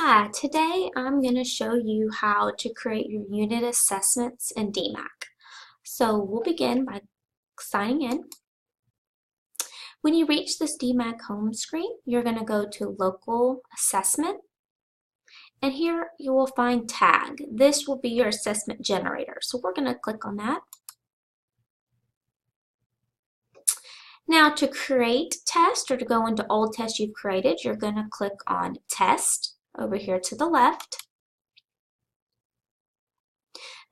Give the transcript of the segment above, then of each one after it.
Hi, today I'm going to show you how to create your unit assessments in DMAC. So we'll begin by signing in. When you reach this DMAC home screen, you're going to go to Local Assessment, and here you will find Tag. This will be your assessment generator, so we're going to click on that. Now to create test or to go into old test you've created, you're going to click on Test over here to the left.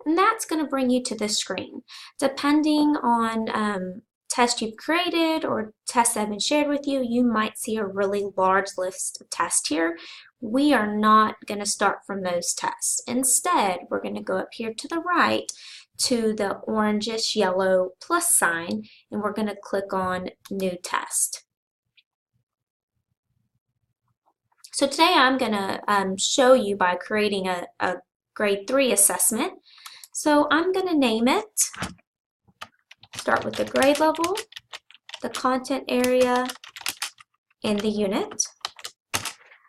And that's going to bring you to this screen. Depending on test you've created or tests that have been shared with you, you might see a really large list of tests here. We are not going to start from those tests. Instead, we're going to go up here to the right to the orangish yellow plus sign, and we're going to click on New Test. So today I'm going to show you by creating a grade 3 assessment. So I'm going to name it, start with the grade level, the content area, and the unit.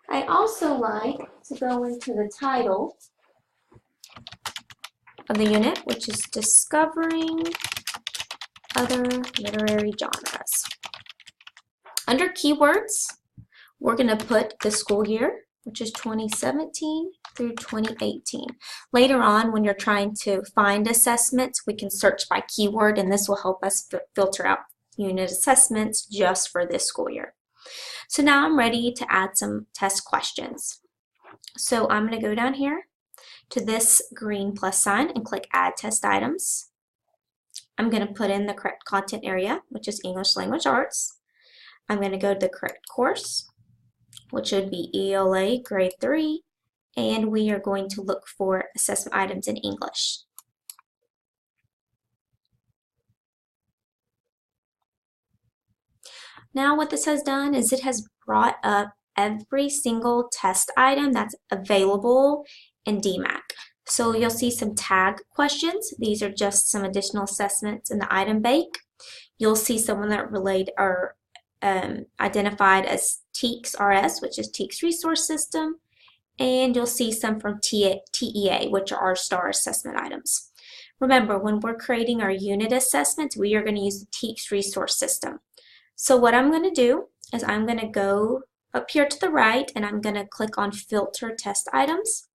I also like to go into the title of the unit, which is Discovering Other Literary Genres. Under keywords, we're going to put the school year, which is 2017 through 2018. Later on, when you're trying to find assessments, we can search by keyword, and this will help us filter out unit assessments just for this school year. So now I'm ready to add some test questions. So I'm going to go down here to this green plus sign and click Add Test Items. I'm going to put in the correct content area, which is English Language Arts. I'm going to go to the correct course, which would be ELA grade 3, and we are going to look for assessment items in English. Now what this has done is it has brought up every single test item that's available in DMAC. So you'll see some tag questions. These are just some additional assessments in the item bank. You'll see some that are identified as TEACS RS, which is TEACS Resource System, and you'll see some from TEA, which are our STAR assessment items. Remember, when we're creating our unit assessments, we are going to use the TEACS Resource System. So what I'm going to do is I'm going to go up here to the right, and I'm going to click on Filter Test Items.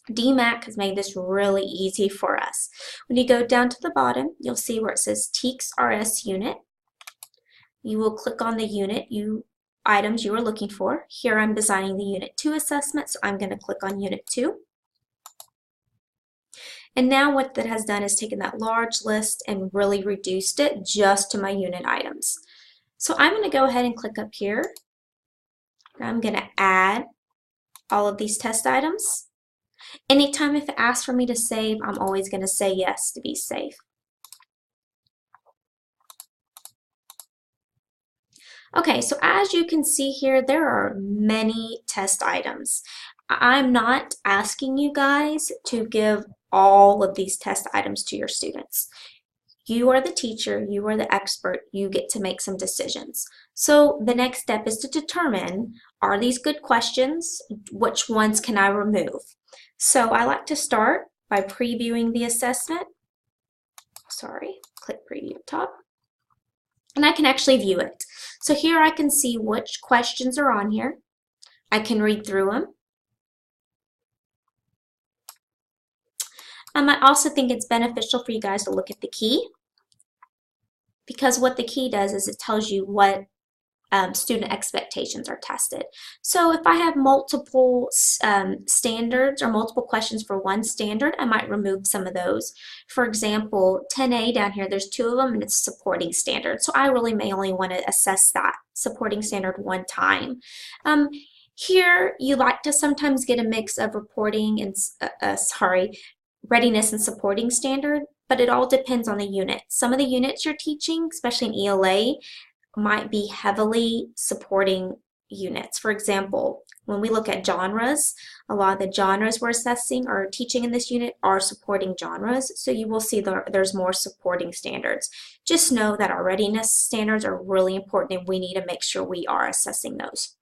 DMAC has made this really easy for us. When you go down to the bottom, you'll see where it says TEACS RS Unit. You will click on the unit items you are looking for. Here I'm designing the Unit 2 assessment, so I'm going to click on Unit 2. And now what that has done is taken that large list and really reduced it just to my unit items. So I'm going to go ahead and click up here. I'm going to add all of these test items. Anytime if it asks for me to save, I'm always going to say yes to be safe. Okay, so as you can see here, there are many test items. I'm not asking you guys to give all of these test items to your students. You are the teacher, you are the expert, you get to make some decisions. So the next step is to determine, are these good questions? Which ones can I remove? So I like to start by previewing the assessment. Sorry, click preview up top. And I can actually view it. So here I can see which questions are on here. I can read through them. I also think it's beneficial for you guys to look at the key, because what the key does is it tells you what student expectations are tested. So if I have multiple standards or multiple questions for one standard, I might remove some of those. For example, 10A down here, there's 2 of them and it's supporting standard. So I really may only want to assess that supporting standard one time. Here, you like to sometimes get a mix of reporting and, readiness and supporting standard, but it all depends on the unit. Some of the units you're teaching, especially in ELA, might be heavily supporting units. For example, when we look at genres, a lot of the genres we're assessing or teaching in this unit are supporting genres, so you will see there's more supporting standards. Just know that our readiness standards are really important and we need to make sure we are assessing those.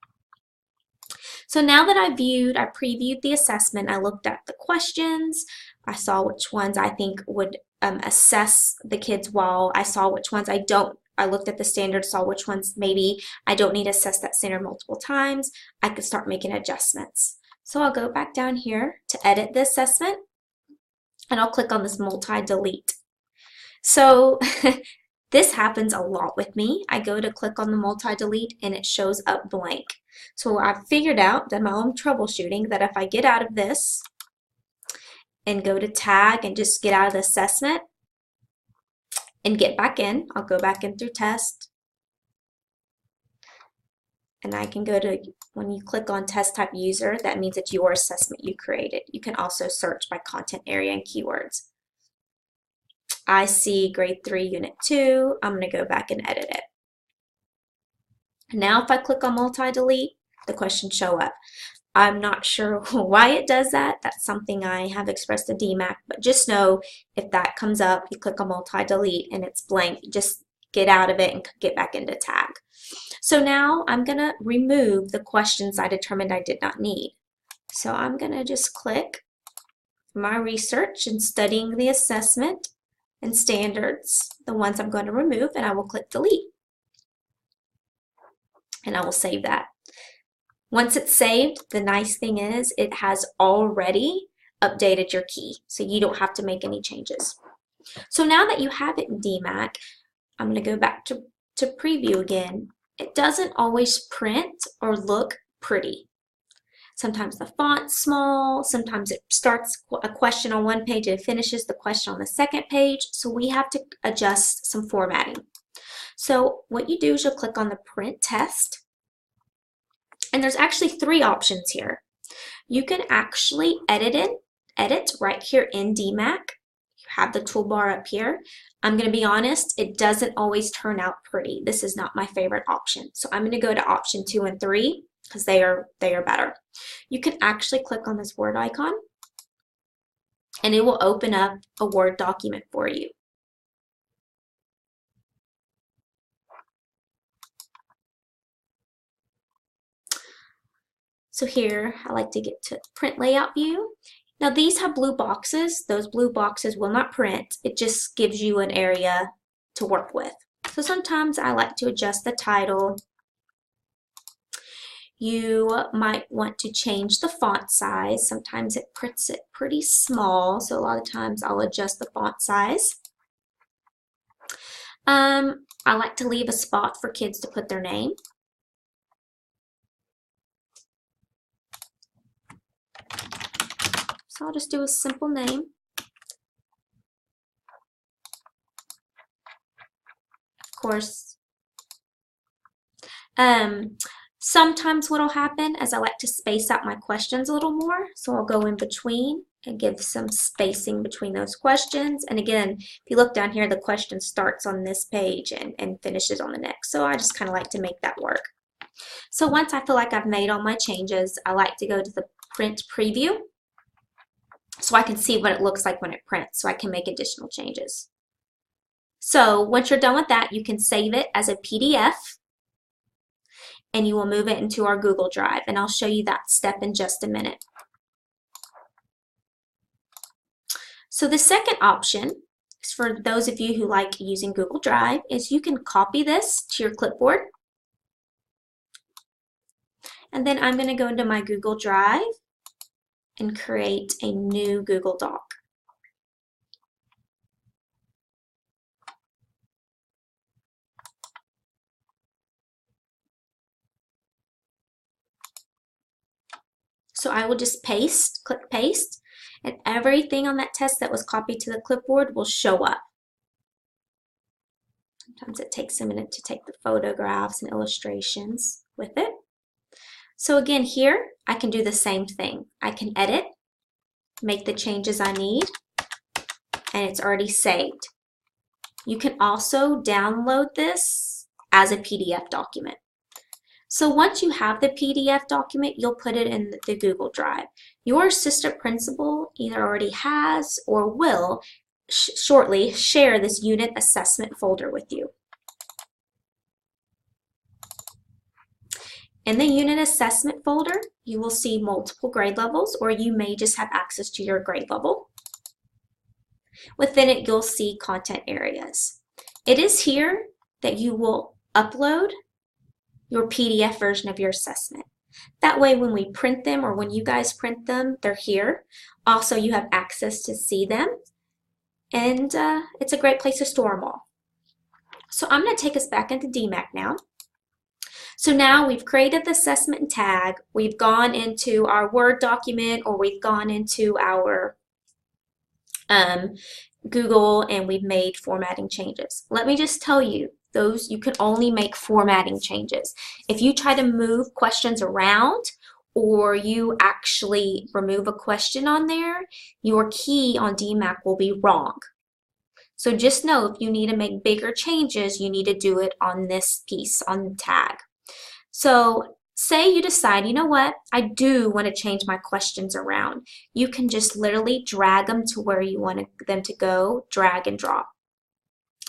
So now that I previewed the assessment, I looked at the questions, I saw which ones I think would assess the kids well, I saw which ones I don't. I looked at the standards, saw which ones maybe I don't need to assess that standard multiple times. I could start making adjustments. So I'll go back down here to edit the assessment, and I'll click on this multi-delete. So this happens a lot with me. I go to click on the multi-delete and it shows up blank. So I've figured out, done my own troubleshooting, that if I get out of this and go to tag and just get out of the assessment and get back in, I'll go back in through test. And I can go to, when you click on test type user, that means it's your assessment you created. You can also search by content area and keywords. I see grade 3, unit 2. I'm going to go back and edit it. Now if I click on multi-delete, the questions show up. I'm not sure why it does that. That's something I have expressed to DMAC, but just know if that comes up, you click on multi-delete and it's blank, just get out of it and get back into tag. So now I'm going to remove the questions I determined I did not need. So I'm going to just click my research and studying the assessment and standards, the ones I'm going to remove, and I will click delete. And I will save that. Once it's saved, the nice thing is it has already updated your key, so you don't have to make any changes. So now that you have it in DMAC, I'm going to go back to preview again. It doesn't always print or look pretty. Sometimes the font's small, sometimes it starts a question on one page and it finishes the question on the second page, so we have to adjust some formatting. So what you do is you'll click on the print test, and there's actually 3 options here. You can actually edit right here in DMAC. You have the toolbar up here. I'm going to be honest, it doesn't always turn out pretty. This is not my favorite option. So I'm going to go to option 2 and 3 because they are better. You can actually click on this Word icon and it will open up a Word document for you. So here, I like to get to print layout view. Now these have blue boxes. Those blue boxes will not print. It just gives you an area to work with. So sometimes I like to adjust the title. You might want to change the font size. Sometimes it prints it pretty small, so a lot of times I'll adjust the font size. I like to leave a spot for kids to put their name. So I'll just do a simple name. Of course. Sometimes what will happen is I like to space out my questions a little more. So I'll go in between and give some spacing between those questions. And again, if you look down here, the question starts on this page and finishes on the next. So I just kind of like to make that work. So once I feel like I've made all my changes, I like to go to the print preview so I can see what it looks like when it prints, so I can make additional changes. So once you're done with that, you can save it as a PDF and you will move it into our Google Drive, and I'll show you that step in just a minute. So the second option is for those of you who like using Google Drive is you can copy this to your clipboard. And then I'm going to go into my Google Drive and create a new Google Doc. So I will just click paste, and everything on that test that was copied to the clipboard will show up. Sometimes it takes a minute to take the photographs and illustrations with it. So again, here I can do the same thing. I can edit, make the changes I need, and it's already saved. You can also download this as a PDF document. So once you have the PDF document, you'll put it in the Google Drive. Your assistant principal either already has or will shortly share this unit assessment folder with you. In the unit assessment folder, you will see multiple grade levels, or you may just have access to your grade level. Within it, you'll see content areas. It is here that you will upload your PDF version of your assessment. That way, when we print them or when you guys print them, they're here. Also, you have access to see them, and it's a great place to store them all. So I'm going to take us back into DMAC now. So now we've created the assessment and tag, we've gone into our Word document, or we've gone into our Google, and we've made formatting changes. Let me just tell you, those you can only make formatting changes. If you try to move questions around, or you actually remove a question on there, your key on DMAC will be wrong. So just know, if you need to make bigger changes, you need to do it on this piece, on the tag. So say you decide, you know what, I do want to change my questions around. You can just literally drag them to where you want them to go, drag and drop.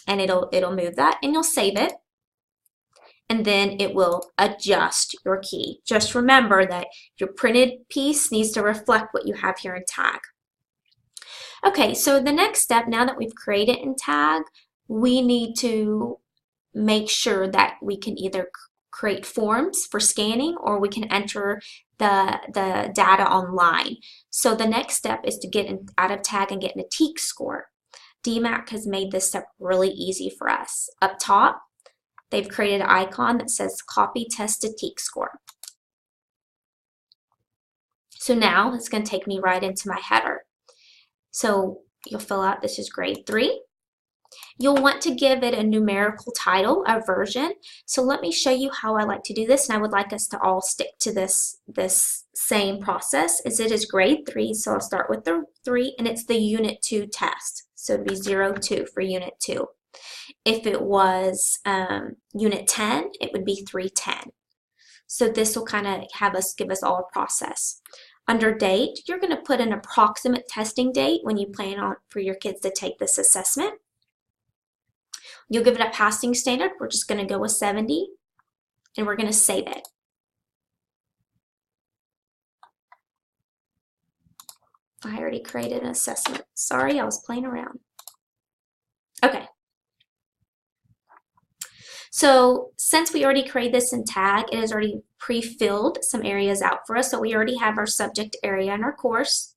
And it'll move that, and you'll save it. And then it will adjust your key. Just remember that your printed piece needs to reflect what you have here in tag. Okay, so the next step, now that we've created in tag, we need to make sure that we can either create forms for scanning, or we can enter the data online. So the next step is to get out of tag and get an TEAC score. DMAC has made this step really easy for us. Up top, they've created an icon that says copy tested TEAC score. So now it's going to take me right into my header. So you'll fill out, this is grade 3. You'll want to give it a numerical title, a version. So let me show you how I like to do this, and I would like us to all stick to this same process, as it is grade 3. So I'll start with the 3, and it's the Unit 2 test. So it'd be 02 for Unit 2. If it was Unit 10, it would be 310. So this will kind of give us all a process. Under date, you're going to put an approximate testing date when you plan on for your kids to take this assessment. You'll give it a passing standard. We're just going to go with 70, and we're going to save it. I already created an assessment. Sorry, I was playing around. Okay. So since we already created this in tag, it has already pre-filled some areas out for us. So we already have our subject area in our course.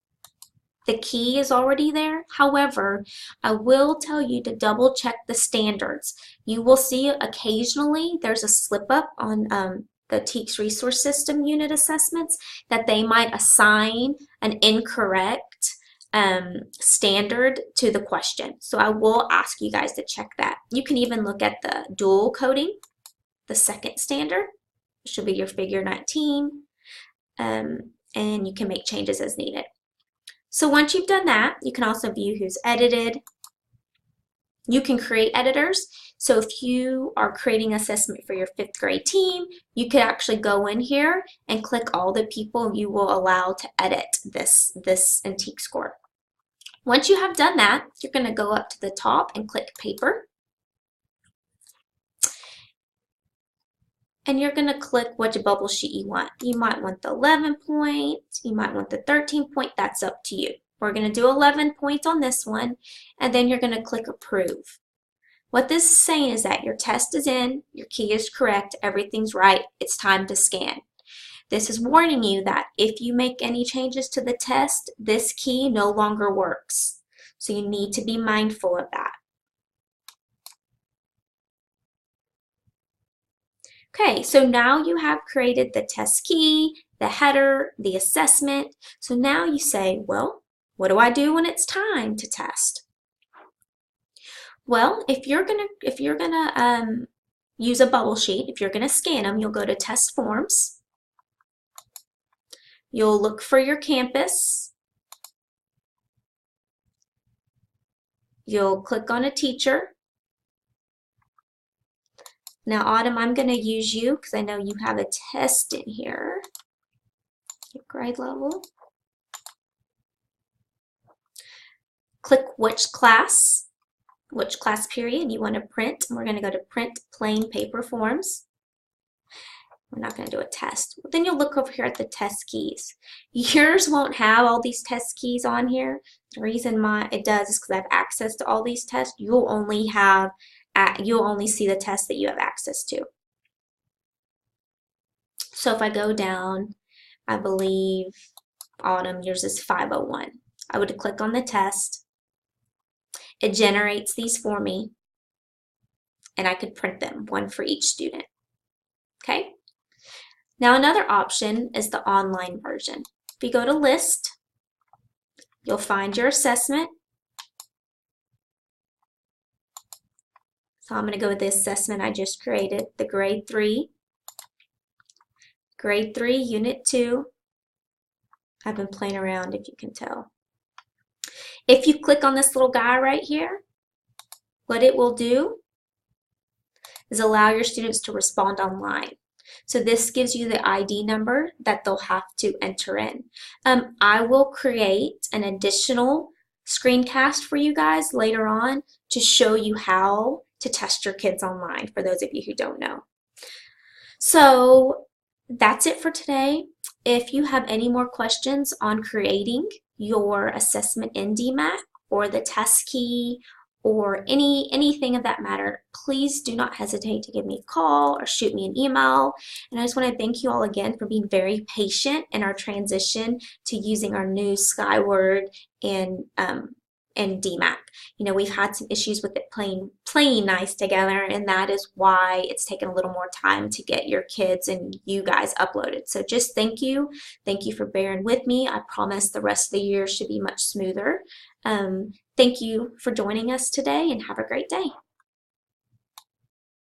The key is already there. However, I will tell you to double check the standards. You will see occasionally there's a slip up on the TEACS resource system unit assessments that they might assign an incorrect standard to the question. So I will ask you guys to check that. You can even look at the dual coding, the second standard, which should be your figure 19, and you can make changes as needed. So once you've done that, you can also view who's edited. You can create editors. So if you are creating assessment for your 5th grade team, you could actually go in here and click all the people you will allow to edit this TEAC score. Once you have done that, you're going to go up to the top and click paper. And you're going to click which bubble sheet you want. You might want the 11 point, you might want the 13 point, that's up to you. We're going to do 11 points on this one, and then you're going to click approve. What this is saying is that your test is in, your key is correct, everything's right, it's time to scan. This is warning you that if you make any changes to the test, this key no longer works. So you need to be mindful of that. Okay, so now you have created the test key, the header, the assessment. So now you say, well, what do I do when it's time to test? Well, if you're gonna use a bubble sheet, if you're gonna scan them, you'll go to test forms. You'll look for your campus. You'll click on a teacher. Now, Autumn, I'm going to use you because I know you have a test in here. Your grade level. Click which class period you want to print. And we're going to go to print plain paper forms. We're not going to do a test. Then you'll look over here at the test keys. Yours won't have all these test keys on here. The reason it does is because I have access to all these tests. You'll only see the tests that you have access to. So if I go down, I believe Autumn, yours is 501. I would click on the test. It generates these for me, and I could print them, one for each student. Okay? Now another option is the online version. If you go to List, you'll find your assessment. So I'm going to go with the assessment I just created, the Grade 3. Grade 3, Unit 2. I've been playing around if you can tell. If you click on this little guy right here, what it will do is allow your students to respond online. So this gives you the ID number that they'll have to enter in. I will create an additional screencast for you guys later on to show you how to test your kids online, for those of you who don't know. So that's it for today. If you have any more questions on creating your assessment in DMAC or the test key or anything of that matter, please do not hesitate to give me a call or shoot me an email. And I just want to thank you all again for being very patient in our transition to using our new Skyward and DMAC. You know, we've had some issues with it playing nice together, and that is why it's taken a little more time to get your kids and you guys uploaded. So just thank you. Thank you for bearing with me. I promise the rest of the year should be much smoother. Thank you for joining us today, and have a great day.